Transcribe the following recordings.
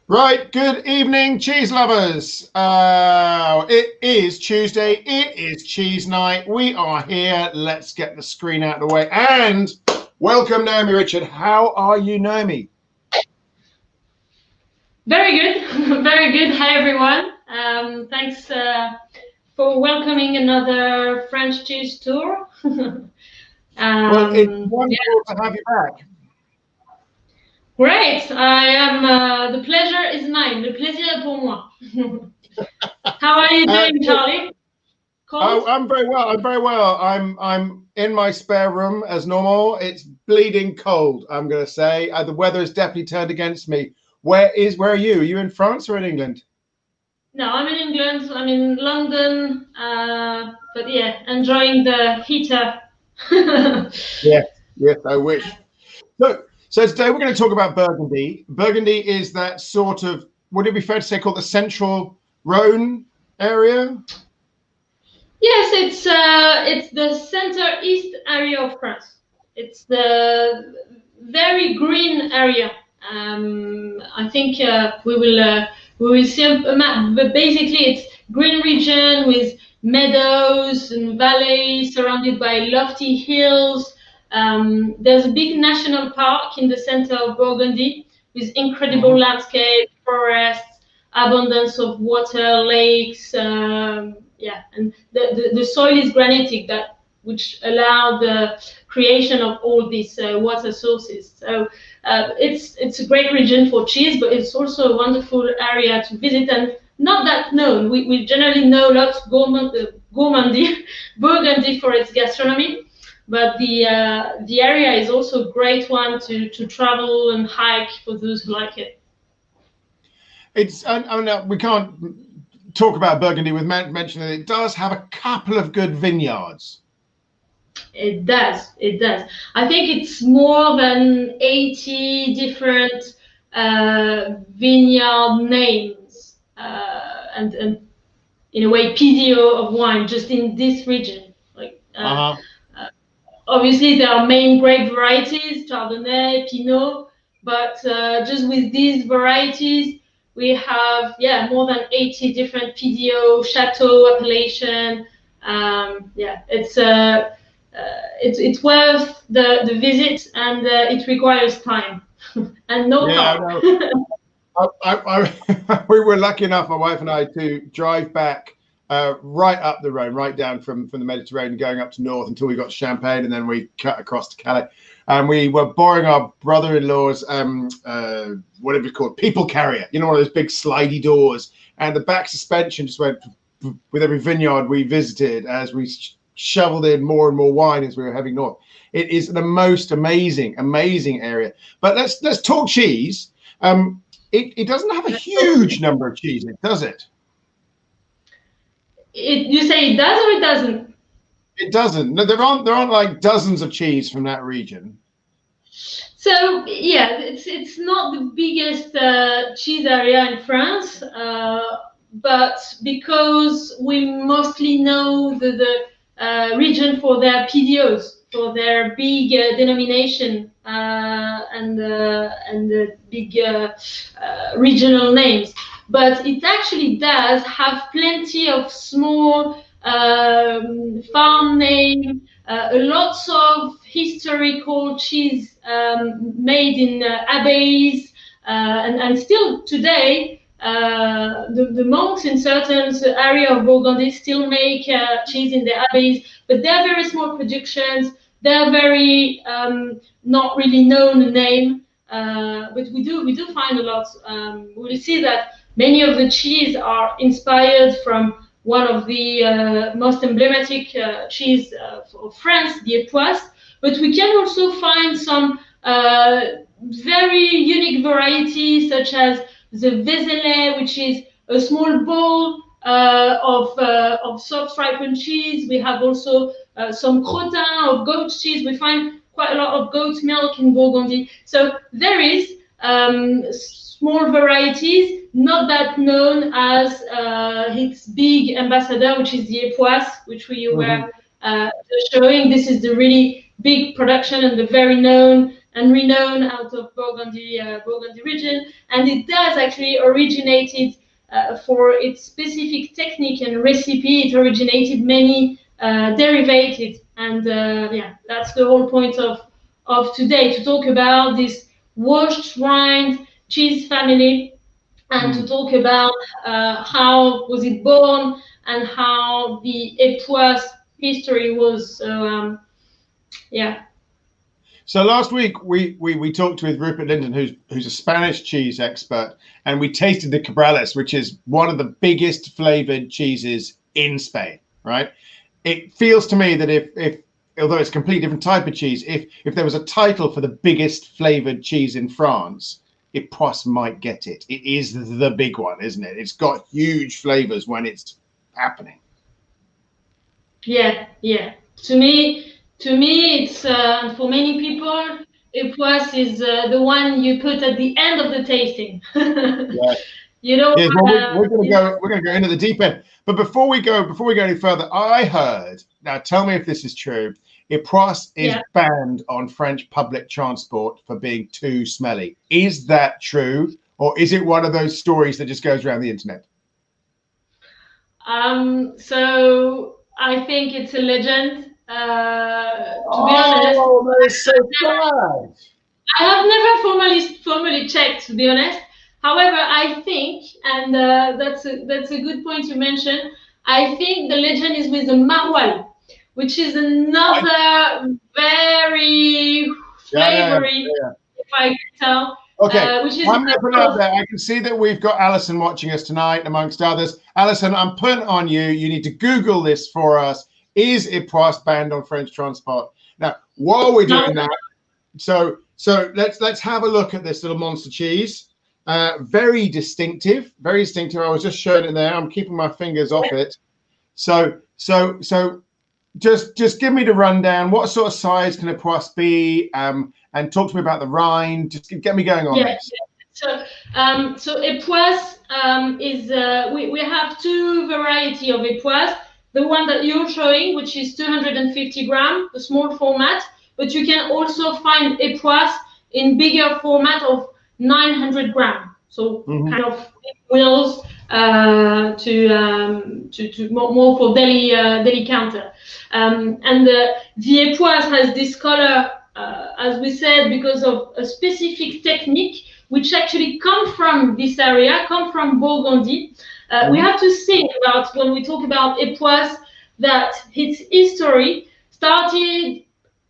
Right, good evening, cheese lovers. It is Tuesday. It is cheese night. We are here. Let's get the screen out of the way. And welcome, Noemie Richard. How are you, Noemie? Very good, very good. Hi, everyone. Thanks for welcoming another French cheese tour. Well, it's Yeah, wonderful to have you back. great. I am. The pleasure is mine. Le plaisir est pour moi. How are you doing, So, Charlie? oh, Cold? I'm very well. I'm very well. I'm in my spare room as normal. It's bleeding cold, I'm going to say. The weather has definitely turned against me. Where are you? Are you in France or in England? No, I'm in England. I'm in London. But yeah, enjoying the heater. Yes, yes, I wish. So today we're going to talk about Burgundy. Burgundy is that sort of, would it be fair to say, called the central Rhone area? Yes, it's the center east area of France. It's the very green area. I think we will see a map, but basically it's green region with meadows and valleys surrounded by lofty hills. There's a big national park in the center of Burgundy with incredible Mhm. landscape, forests, abundance of water, lakes. Yeah, and the soil is granitic, that which allow the creation of all these water sources. So it's a great region for cheese, but it's also a wonderful area to visit and not that known. We generally know lots of gourmandy, Burgundy for its gastronomy, but the area is also a great one to travel and hike for those who like it. I mean, we can't talk about Burgundy with mentioning that it does have a couple of good vineyards. It does. It does. I think it's more than 80 different vineyard names and in a way PDO of wine just in this region. Like Uh-huh. uh, obviously there are main grape varieties, Chardonnay, Pinot, but just with these varieties we have more than 80 different PDO, Chateau appellation. Yeah, it's worth the visit, and it requires time and no Yeah, car. no, we were lucky enough, my wife and I, to drive back right up the Rhone, right down from the Mediterranean, going up to north until we got to Champagne, and then we cut across to Calais. And we were borrowing our brother-in-law's whatever it's called, people carrier. You know, one of those big slidey doors, and the back suspension just went with every vineyard we visited as we shoveled in more and more wine as we were heading north. It is the most amazing area. But let's talk cheese. It doesn't have a huge number of cheeses, does it? You say it does or it doesn't? It doesn't. No, there aren't like dozens of cheese from that region. So yeah, it's not the biggest cheese area in France, but because we mostly know the region for their PDOs, for their big denomination and the big regional names. But it actually does have plenty of small farm name, lots of historical cheese made in abbeys, and still today, the monks in certain area of Burgundy still make cheese in the abbeys, but they're very small productions. They're very not really known name, but we do find a lot. We'll see that many of the cheese are inspired from one of the most emblematic cheese of France, the Epoisse. But we can also find some very unique varieties, such as the Vézelay, which is a small bowl of soft ripened cheese. We have also some crottin of goat cheese. We find quite a lot of goat milk in Burgundy. So there is small varieties, not that known as its big ambassador, which is the Epoisse, which we were Mm-hmm. uh, showing. This is the really big production and the very known and renowned out of Burgundy region, and it does actually originated for its specific technique and recipe. It originated many derivatives, and yeah, that's the whole point of today, to talk about this washed rind cheese family, and to talk about how was it born and how the Époisse history was. So yeah. So last week we talked with Rupert Linden, who's a Spanish cheese expert, and we tasted the Cabrales, which is one of the biggest flavored cheeses in Spain, right? It feels to me that if although it's a completely different type of cheese, if there was a title for the biggest flavored cheese in France, Époisse might get it. It is the big one, isn't it? It's got huge flavors when it's happening. Yeah, yeah. To me, it's for many people, Époisse is the one you put at the end of the tasting. Yeah. You know, yes, well, we're gonna go into the deep end. But before we go any further, I heard, now tell me if this is true, Époisse is banned on French public transport for being too smelly. Is that true, or is it one of those stories that just goes around the internet? So I think it's a legend. To be honest, that is so bad. I have never formally checked, to be honest. However, I think, and that's a good point you mentioned, I think the legend is with the maroilles, which is another very flavory, if I can tell. Okay, which is I'm going to put it up there. I can see that we've got Alison watching us tonight, amongst others. Alison, I'm putting on you. You need to Google this for us. Is Époisse banned on French transport? Now, while we're doing that, so let's have a look at this little monster cheese. Very distinctive, very distinctive. I was just showing it there. I'm keeping my fingers off it. So just give me the rundown. What sort of size can Époisse be? And talk to me about the rind. Just get me going on this. So Époisse is we have two variety of Époisse. The one that you're showing, which is 250 grams, the small format, but you can also find Époisse in bigger format of 900 grams. So kind of wheels to more for deli counter. And the Époisse has this color, as we said, because of a specific technique which actually come from this area, come from Burgundy. We have to think about, when we talk about Époisse, that its history started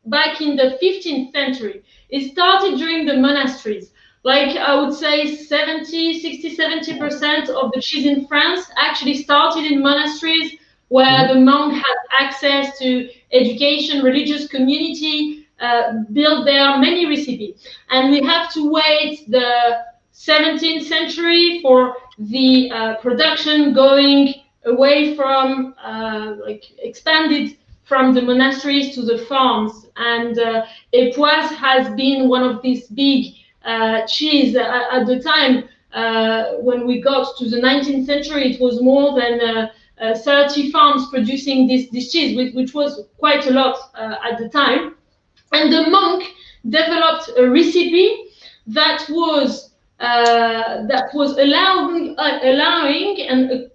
back in the 15th century. It started during the monasteries. Like I would say 70% of the cheese in France actually started in monasteries where the monk had access to education, religious community, built there many recipes. And we have to wait the 17th century for the production going away from, expanded from the monasteries to the farms. And Époisse has been one of these big cheese at the time. When we got to the 19th century, it was more than 30 farms producing this cheese, which was quite a lot at the time. And the monk developed a recipe that was allowing and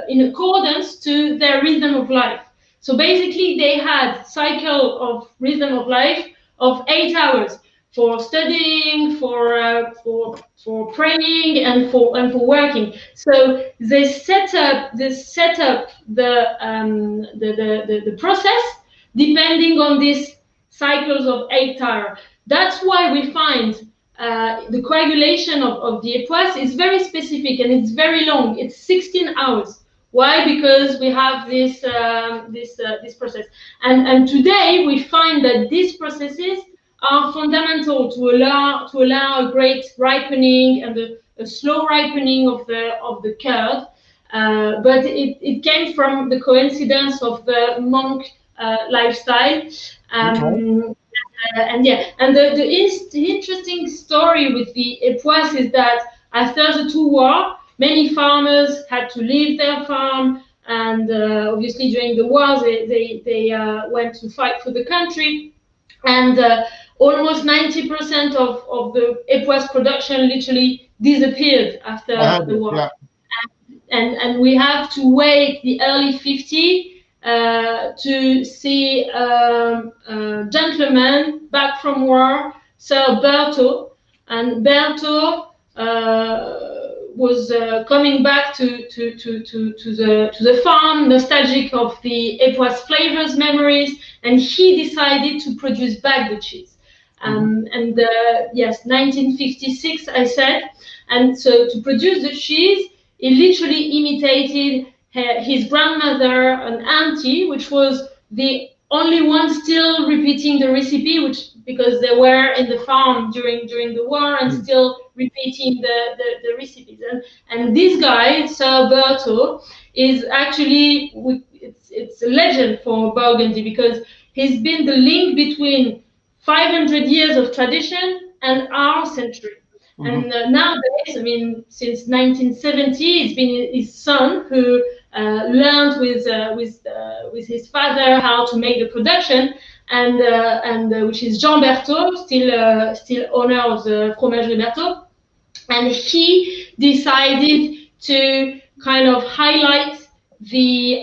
in accordance to their rhythm of life. So basically, they had cycle of rhythm of life of 8 hours for studying, for praying, and for working. So they set up the process depending on these cycles of 8 hours. That's why we find the coagulation of the Époisse is very specific and it's very long. It's 16 hours. Why? Because we have this process. And today we find that these processes are fundamental to allow a great ripening and a slow ripening of the curd. But it came from the coincidence of the monk lifestyle. The interesting story with the Époisse is that after the two wars, many farmers had to leave their farm, and obviously during the war they went to fight for the country. And almost 90% of the Epoisses production literally disappeared after the war. Yeah. And we have to wait the early 50s to see a gentleman back from war, Sir Berthaud. And Berthaud was coming back to the farm, nostalgic of the Epoisses flavors, memories, and he decided to produce back the cheese. And yes, 1956, I said. And so to produce the cheese, he literally imitated his grandmother and auntie, which was the only one still repeating the recipe, because they were in the farm during the war and still repeating the recipes. And this guy, Sir Berthaud, is actually, it's a legend for Burgundy, because he's been the link between 500 years of tradition and our century. And nowadays, I mean, since 1970, it's been his son who learned with his father how to make the production, and which is Jean Berthaud, still owner of the Fromages de France, and he decided to kind of highlight the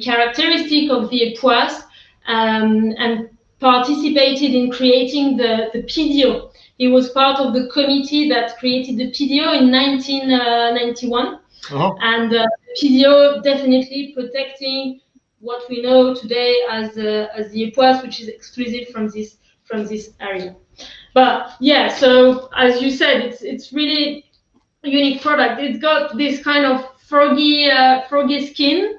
characteristic of the Epoisses, and participated in creating the PDO. He was part of the committee that created the PDO in 1991. And the PDO definitely protecting what we know today as the Epoisses, which is exclusive from this area. But yeah, so as you said, it's really a unique product. It's got this kind of froggy skin.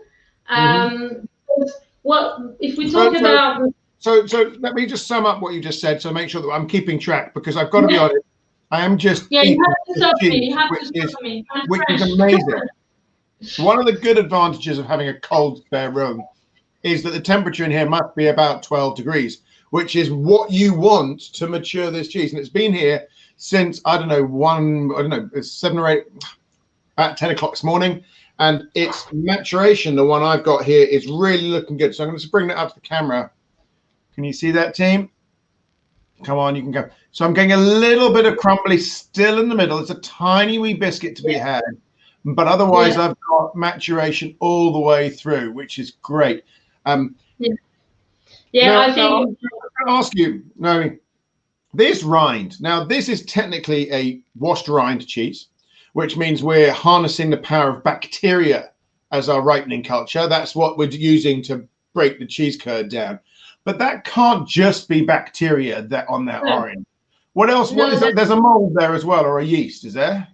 What if we talk about? So let me just sum up what you just said, so make sure that I'm keeping track, because I've got to be honest, I am just you have to stop me. You have to stop me. Which is amazing. One of the good advantages of having a cold spare room is that the temperature in here must be about 12 degrees, which is what you want to mature this cheese. And it's been here since, I don't know, it's 7 or 8, at 10 o'clock this morning. And its maturation, the one I've got here, is really looking good. So I'm going to bring that up to the camera. Can you see that, team? Come on, you can go. So I'm getting a little bit of crumbly still in the middle. It's a tiny wee biscuit to be had. But otherwise, I've got maturation all the way through, which is great. I think. Now, I'm going to ask you, Noemie, this rind. Now, this is technically a washed rind cheese, which means we're harnessing the power of bacteria as our ripening culture. That's what we're using to break the cheese curd down. But that can't just be bacteria on that orange. What else? What is that? There's a mold there as well, or a yeast, is there?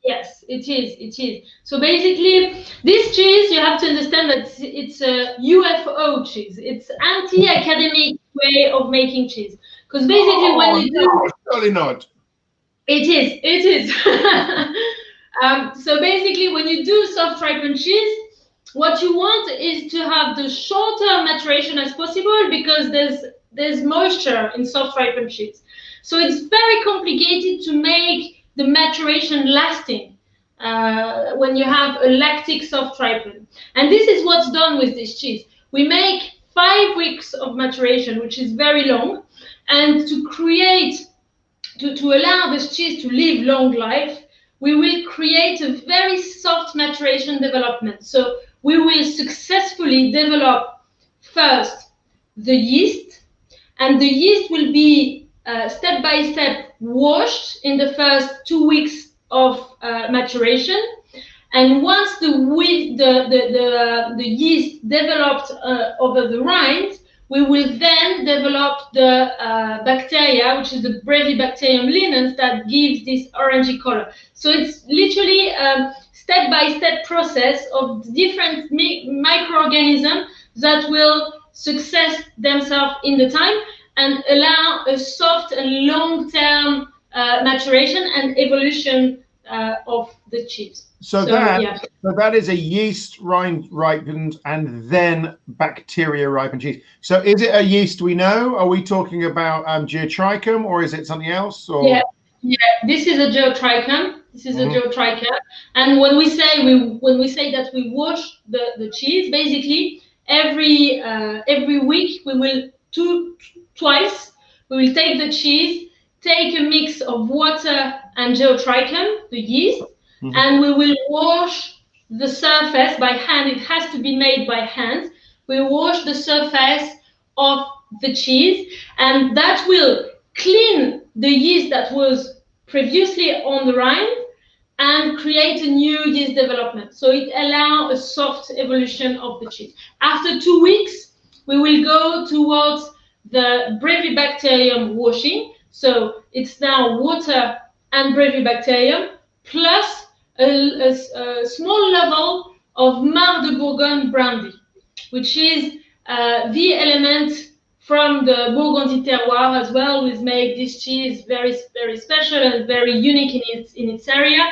Yes, it is. It is. So basically, this cheese, you have to understand that it's a UFO cheese. It's anti-academic way of making cheese. Because basically, when you do, surely not. It is. It is. So basically, when you do soft ripened cheese, what you want is to have the shorter maturation as possible, because there's moisture in soft ripened cheese. So it's very complicated to make the maturation lasting when you have a lactic soft ripen. And this is what's done with this cheese. We make 5 weeks of maturation, which is very long, and to allow this cheese to live long life, we will create a very soft maturation development. So we will successfully develop first the yeast, and the yeast will be step by step washed in the first 2 weeks of maturation. And once the yeast developed over the rind, we will then develop the bacteria, which is the Brevibacterium linens, that gives this orangey color. So it's literally a step-by-step process of different microorganisms that will success themselves in the time and allow a soft and long-term maturation and evolution of the cheese. So that is a yeast ripened and then bacteria ripened cheese. So is it a yeast we know? Are we talking about geotrichum, or is it something else? Or? Yeah, this is a geotrichum. This is a geotrichum. And when we say that we wash the cheese, basically every week we will twice We will take the cheese, take a mix of water and geotrichum, the yeast, and we will wash the surface by hand. It has to be made by hand. We wash the surface of the cheese, and that will clean the yeast that was previously on the rind and create a new yeast development. So it allows a soft evolution of the cheese. After 2 weeks, we will go towards the Brevibacterium washing. So it's now water and Brevibacterium plus a small level of Mar de Bourgogne brandy, which is the element from the Burgundy terroir as well, which make this cheese very, very special and very unique in its area.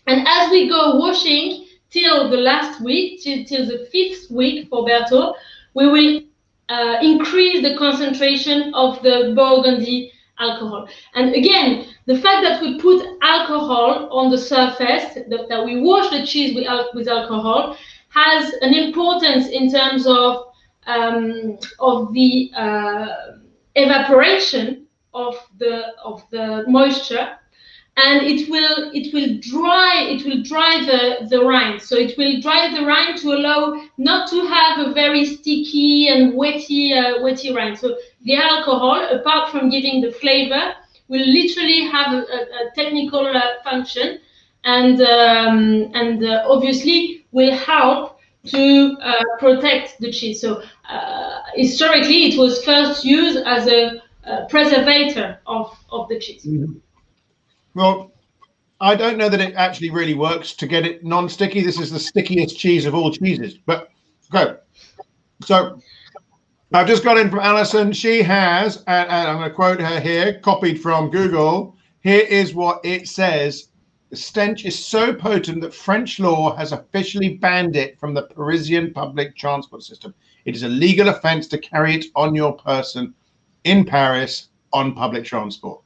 And as we go washing till the last week, till the 5th week for Berthaud, we will increase the concentration of the Burgundy alcohol. And again, the fact that we put alcohol on the surface, that we wash the cheese with alcohol, has an importance in terms of the evaporation of the moisture, and it will dry the rind. So it will dry the rind to allow not to have a very sticky and wetty rind. So the alcohol, apart from giving the flavor, will literally have a technical function, and obviously will help to protect the cheese. So historically, it was first used as a preservator of the cheese. Well, I don't know that it actually really works to get it non-sticky. This is the stickiest cheese of all cheeses. But okay, so I've just got in from Alison. She has, and I'm going to quote her here, copied from Google. Here is what it says. The stench is so potent that French law has officially banned it from the Parisian public transport system. It is a legal offense to carry it on your person in Paris on public transport.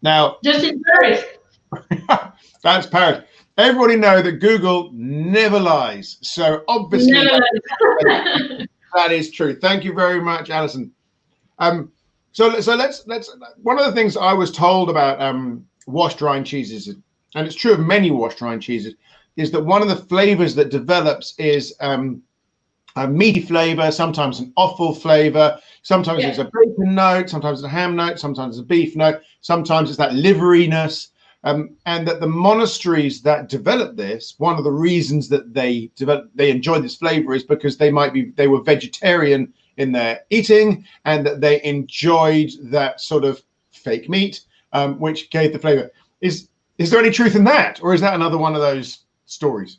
Now, just in Paris. That's Paris. Everybody know that Google never lies. So obviously that is true. Thank you very much, Alison. So let's one of the things I was told about washed rind cheeses, and it's true of many washed rind cheeses, is that one of the flavors that develops is a meaty flavor, sometimes an offal flavor, sometimes it's a bacon note, sometimes it's a ham note, sometimes it's a beef note, sometimes it's that liveriness, and that the monasteries that developed this, one of the reasons that they enjoyed this flavor is because they were vegetarian in their eating, and that they enjoyed that sort of fake meat, which gave the flavor. Is there any truth in that, or is that another one of those stories?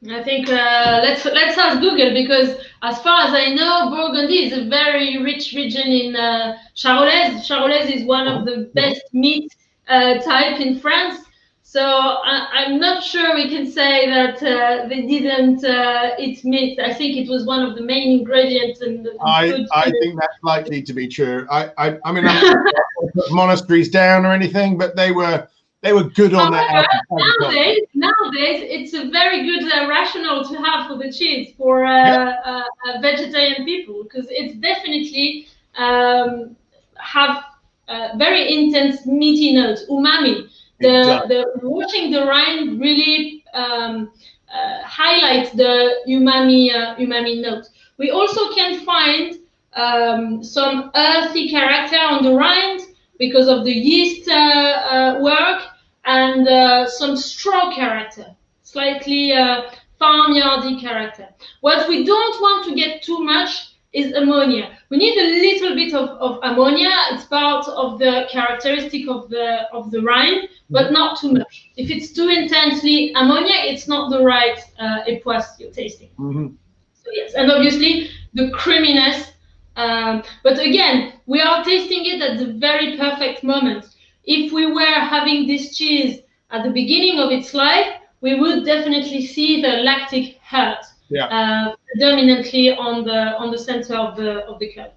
I think let's ask Google, because as far as I know, Burgundy is a very rich region in Charolais. Charolais is one of the best meat type in France. So I'm not sure we can say that they didn't eat meat. I think it was one of the main ingredients in the food. I think that's likely to be true. I mean, I'm not put monasteries down or anything, but they were good on that. Nowadays, it's a very good rationale to have for the cheese for vegetarian people, because it's definitely have very intense meaty notes, umami. The washing the rind really highlights the umami note. We also can find some earthy character on the rind because of the yeast work, and some straw character, slightly farmyardy character. What we don't want to get too much is ammonia. We need a little bit of ammonia. It's part of the characteristic of the rind, but not too much. If it's too intensely ammonia, it's not the right époisse you're tasting. So yes, and obviously the creaminess. But again, we are tasting it at the very perfect moment. If we were having this cheese at the beginning of its life, we would definitely see the lactic hurt dominantly on the center of the curd.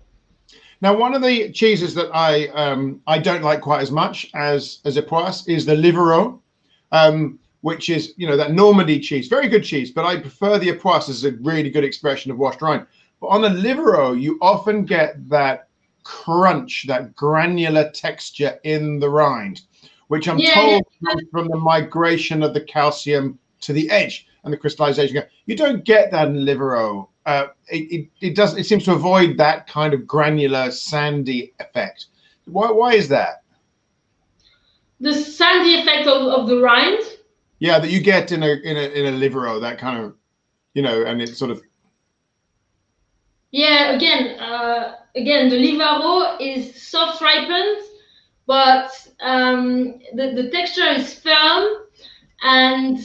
Now, one of the cheeses that I don't like quite as much as époisse is the Livarot, which is, you know, that Normandy cheese, very good cheese, but I prefer the époisse as a really good expression of washed rind. But on the Livarot, you often get that crunch, that granular texture in the rind, which I'm Yeah, told yeah. comes from the migration of the calcium to the edge and the crystallization. You don't get that in Livero. It doesn't. It seems to avoid that kind of granular, sandy effect. Why is that? The sandy effect of the rind. Yeah, that you get in a Livero, that kind of, you know, and it's sort of. Yeah, again, the Livaro is soft ripened, but the texture is firm. And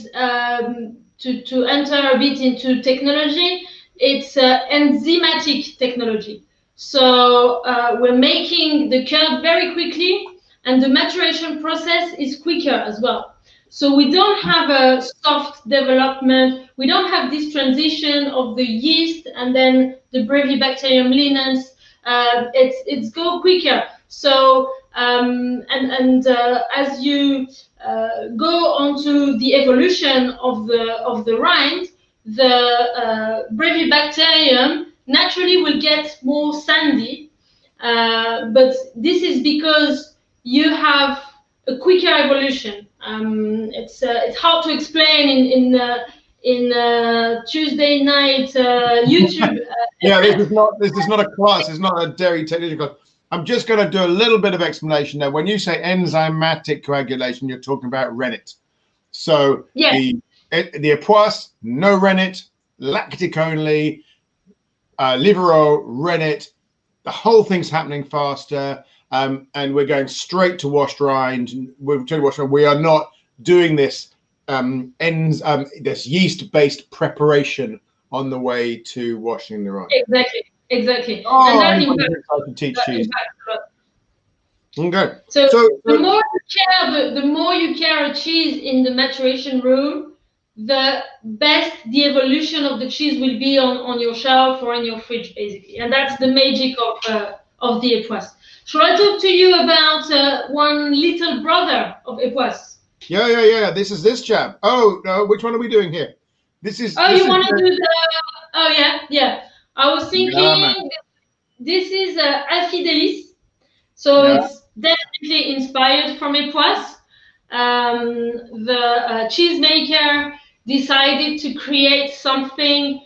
to enter a bit into technology, it's enzymatic technology. So we're making the curd very quickly, and the maturation process is quicker as well. So we don't have a soft development. We don't have this transition of the yeast and then the Brevibacterium lineans. It's go quicker. So as you go onto the evolution of the rind, the Brevibacterium naturally will get more sandy, but this is because you have a quicker evolution. It's hard to explain in Tuesday night YouTube. Yeah, this is not a class. It's not a dairy technical. I'm just going to do a little bit of explanation there. When you say enzymatic coagulation, you're talking about rennet. So yeah. the Epoisse, no rennet, lactic only, Livero, rennet. The whole thing's happening faster, and we're going straight to washed rind. We are not doing this this yeast-based preparation on the way to washing the rind. Exactly. Oh, and I can teach cheese. Okay. So the more you care a cheese in the maturation room, the best the evolution of the cheese will be on your shelf or in your fridge, basically. And that's the magic of the Epoisse. Shall I talk to you about one little brother of Epoisse? Yeah. This is this chap. Oh no, which one are we doing here? This is. Oh, you want to do the? Oh yeah. I was thinking this is Alfidelis. So it's definitely inspired from Epoisse. The cheesemaker decided to create something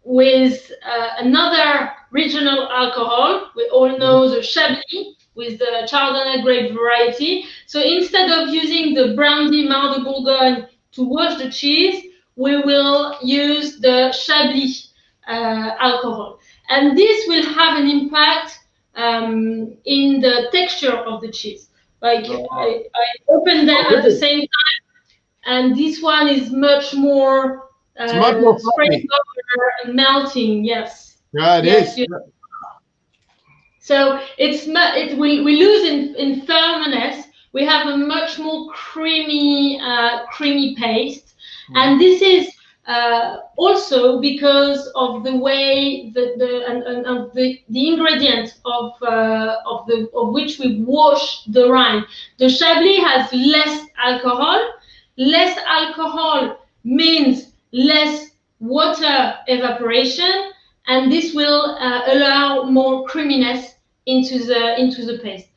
with another regional alcohol. We all know the Chablis with the Chardonnay grape variety. So instead of using the brandy Mar de Bourgogne to wash the cheese, we will use the Chablis alcohol. And this will have an impact in the texture of the cheese. Like I opened them at the same time, and this one is much more spreading over and melting. Yes. Yeah, it is. Yes. So we lose in firmness. We have a much more creamy paste, and this is also because of the way the ingredient of which we wash the rind. The Chablis has less alcohol. Less alcohol means less water evaporation, and this will allow more creaminess into the paste.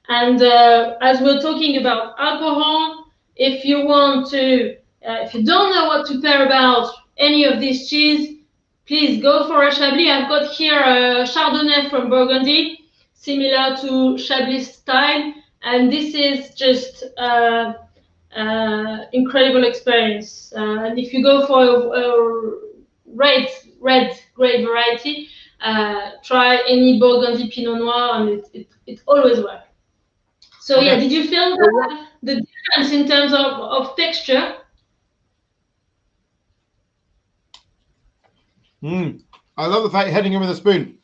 And as we're talking about alcohol, if you want to if you don't know what to pair about any of these cheese, please go for a Chablis. I've got here a Chardonnay from Burgundy, similar to Chablis style, and this is just incredible experience. And if you go for a red grape variety, try any Burgundy Pinot Noir, and it always works. So yeah, did you feel the difference in terms of texture? I love the fact you're heading in with a spoon.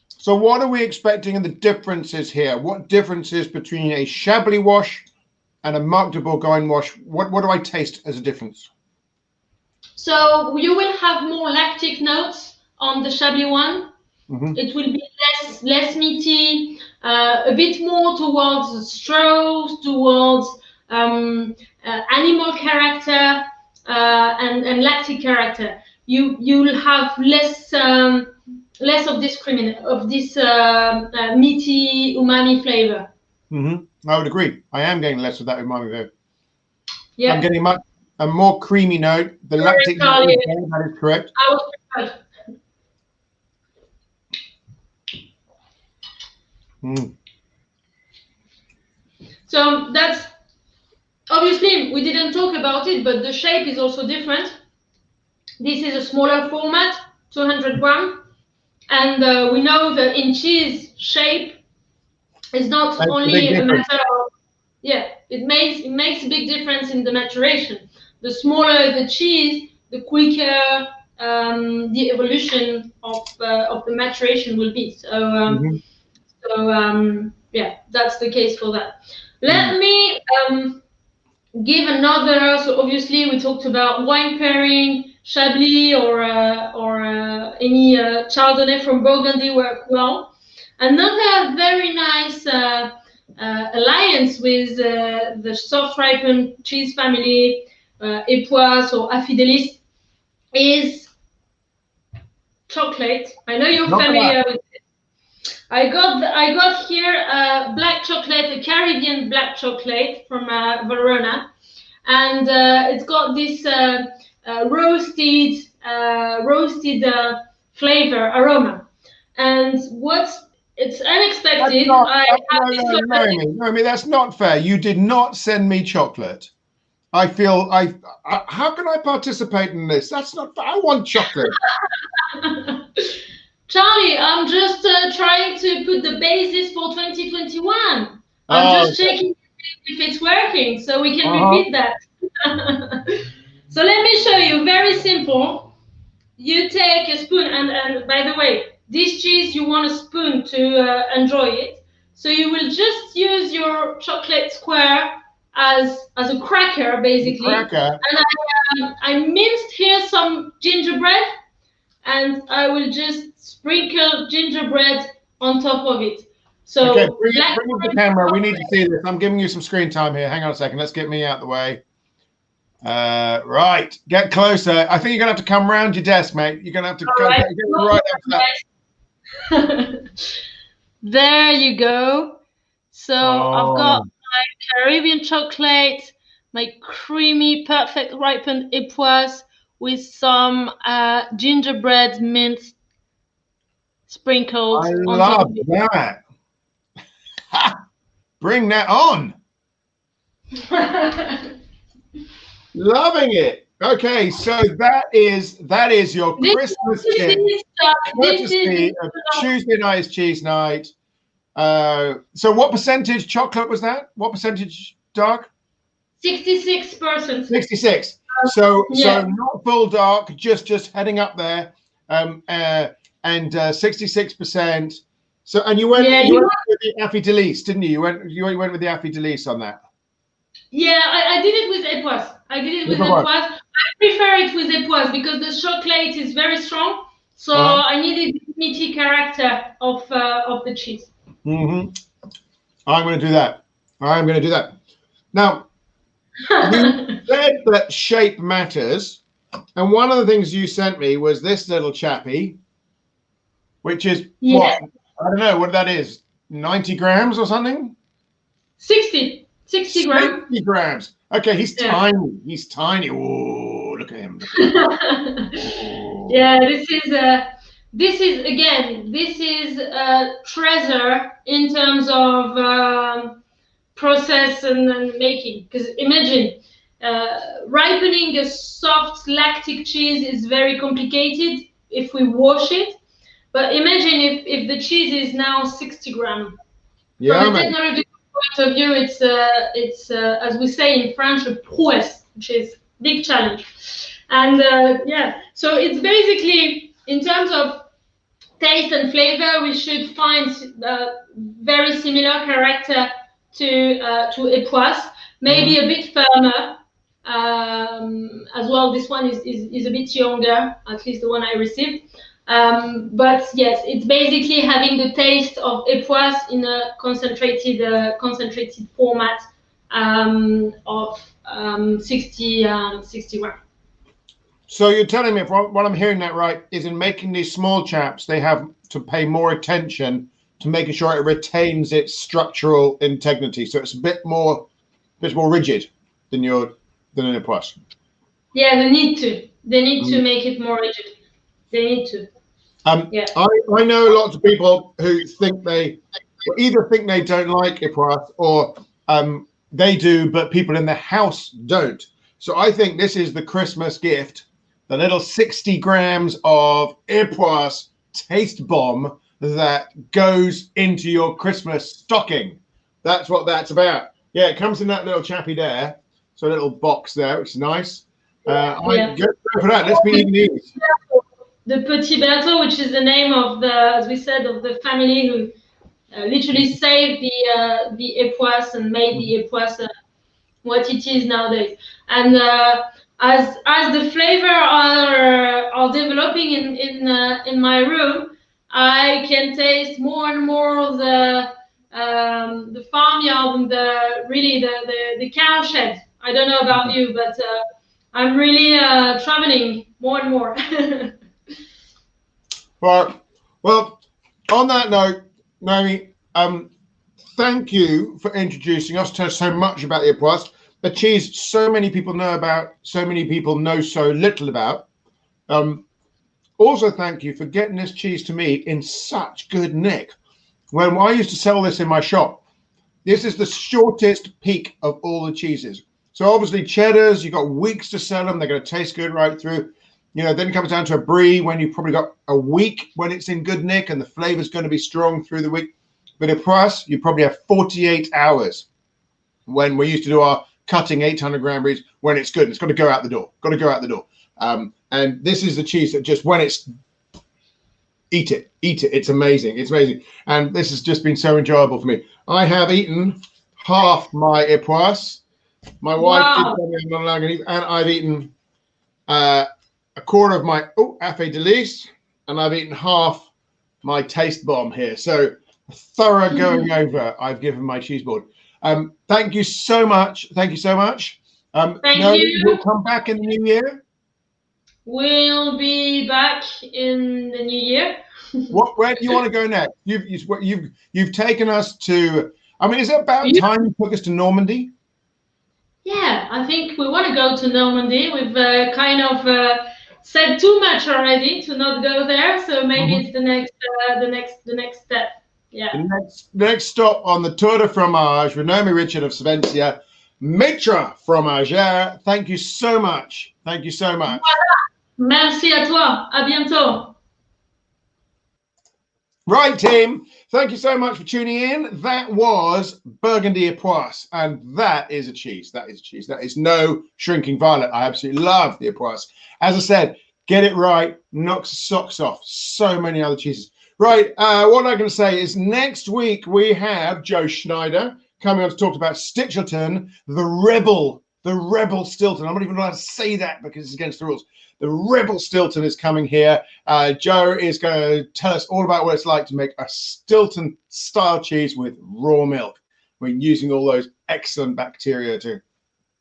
So what are we expecting in the differences here? What differences between a Chablis wash and a Marc de Bourgogne wash? What do I taste as a difference? So you will have more lactic notes on the Chablis one. It will be less meaty, a bit more towards straws, towards animal character and lactic character. You will have less less of this meaty umami flavor. I would agree. I am getting less of that umami flavor. Yeah. I'm getting a more creamy note. The lactic note, that is correct. I was prepared. So that's obviously we didn't talk about it, but the shape is also different. This is a smaller format, 200 grams, and we know that in cheese shape is not only a matter of it makes a big difference in the maturation. The smaller the cheese, the quicker the evolution of the maturation will be. So yeah, that's the case for that. Let me give another. So obviously we talked about wine pairing, Chablis or any Chardonnay from Burgundy work well. Another very nice alliance with the soft ripened cheese family, Époisse or Affidélis, is chocolate. I know you're familiar with it. I got here black chocolate, a Caribbean black chocolate from Verona, and it's got this roasted flavor aroma. And it's unexpected. Noemie, that's not fair. You did not send me chocolate. I feel how can I participate in this? That's not fair. I want chocolate. Charlie, I'm just trying to put the basis for 2021. I'm just checking if it's working so we can repeat that. So let me show you. Very simple. You take a spoon, and by the way, this cheese you want a spoon to enjoy it. So you will just use your chocolate square as a cracker, basically. And I minced here some gingerbread, and I will just sprinkle gingerbread on top of it. So okay, bring the camera. We need to see this. I'm giving you some screen time here. Hang on a second. Let's get me out the way. Right, get closer. I think you're gonna have to come round your desk, mate. You're gonna have to come right up to that. There you go. So I've got my Caribbean chocolate, my creamy, perfect ripened Époisse with some gingerbread mint sprinkled on top of it. I love that. Bring that on. Loving it. Okay, so that is your Christmas tip. Courtesy of Tuesday night is cheese night. So what percentage chocolate was that? What percentage dark? 66%. 66. So not full dark, just heading up there. And 66%. So you went with the Affidélis, didn't you? You went with the Affidélis on that. Yeah, I did it with Époisse. I prefer it with Époisse because the chocolate is very strong. So I needed the meaty character of the cheese. I'm going to do that. Now, you said that shape matters, and one of the things you sent me was this little chappy, which is what? I don't know what that is. 90 grams or something? 60 grams. 60 grams. Okay, he's tiny. He's tiny. Oh, look at him. Yeah, this is a treasure in terms of process and making. Because imagine ripening a soft lactic cheese is very complicated if we wash it. But imagine if the cheese is now 60 grams. Yeah, from a technological point of view, it's as we say in French, a prouesse, which is big challenge. And so it's basically in terms of taste and flavor, we should find very similar character to Époisse, maybe a bit firmer as well. This one is a bit younger, at least the one I received. But yes, it's basically having the taste of Époisse in a concentrated format of 60 grams. So you're telling me, if what I'm hearing that right, is in making these small chaps, they have to pay more attention to making sure it retains its structural integrity. So it's a bit more rigid than an Epoisse. Yeah, they need to. They need to make it more rigid. They need to. Yeah. I know lots of people who think either think they don't like Epoisse, or they do, but people in the house don't. So I think this is the Christmas gift, the little 60 grams of Epoisse taste bomb that goes into your Christmas stocking. That's what that's about. Yeah, it comes in that little chappy there. So a little box there, which is nice. I go for that. Let's be eating these. The Petit Berthaud, which is the name of the, as we said, of the family who literally saved the Epoisse and made the Epoisse what it is nowadays. And as the flavor are developing in my room, I can taste more and more the farmyard and the cow shed. I don't know about you, but I'm really traveling more and more. Well, on that note, Noemie, thank you for introducing us to so much about the Epoisse, a cheese so many people know about, so many people know so little about. Also, thank you for getting this cheese to me in such good nick. When I used to sell this in my shop, this is the shortest peak of all the cheeses. So obviously cheddars, you've got weeks to sell them. They're going to taste good right through. You know, then it comes down to a brie when you've probably got a week when it's in good nick and the flavor's going to be strong through the week. But at Epoisse, you probably have 48 hours when we used to do our cutting 800 gram bries when it's good. It's got to go out the door. Got to go out the door. And this is the cheese that just when it's eat it. It's amazing. It's amazing. And this has just been so enjoyable for me. I have eaten half my Epoisse. My wife did tell me I'm not allowed to eat, and I've eaten a quarter of my Affaire Delice, and I've eaten half my taste bomb here. So a thorough going over I've given my cheese board. Thank you so much. Thank you so much. Thank you. We'll come back in the new year. We'll be back in the new year. Where do you want to go next? You've taken us to. I mean, is it about time you took us to Normandy? Yeah, I think we want to go to Normandy. We've kind of said too much already to not go there, so maybe it's the next step. Yeah. The next stop on the Tour de Fromage with Noemie Richard of Svensia, Maître Fromagère. Thank you so much. Thank you so much. Voilà. Merci à toi. À bientôt. Right, team. Thank you so much for tuning in. That was Burgundy Epoisse, and that is a cheese. That is a cheese. That is no shrinking violet. I absolutely love the Epoisse. As I said, get it right, knocks the socks off. So many other cheeses. Right, what I'm going to say is next week we have Joe Schneider coming on to talk about Stichleton, the rebel Stilton. I'm not even allowed to say that because it's against the rules. The rebel Stilton is coming here. Joe is going to tell us all about what it's like to make a Stilton style cheese with raw milk. We're using all those excellent bacteria to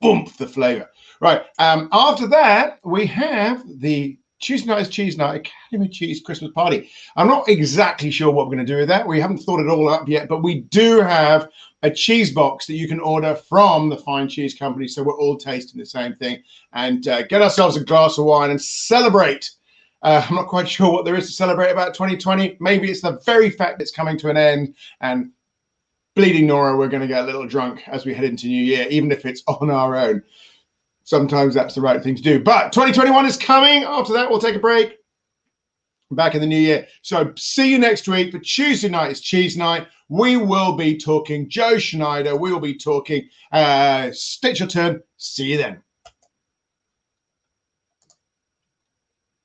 boof the flavor. Right, after that, we have the Tuesday Night is Cheese Night Academy Cheese Christmas Party. I'm not exactly sure what we're going to do with that. We haven't thought it all up yet, but we do have a cheese box that you can order from the Fine Cheese Company, so we're all tasting the same thing, and get ourselves a glass of wine and celebrate. I'm not quite sure what there is to celebrate about 2020. Maybe it's the very fact it's coming to an end, and Bleeding Nora, we're going to get a little drunk as we head into New Year, even if it's on our own. Sometimes that's the right thing to do. But 2021 is coming. After that, we'll take a break. Back in the new year. So see you next week. For Tuesday Night is Cheese Night. We will be talking Joe Schneider. We will be talking Stichleton. See you then.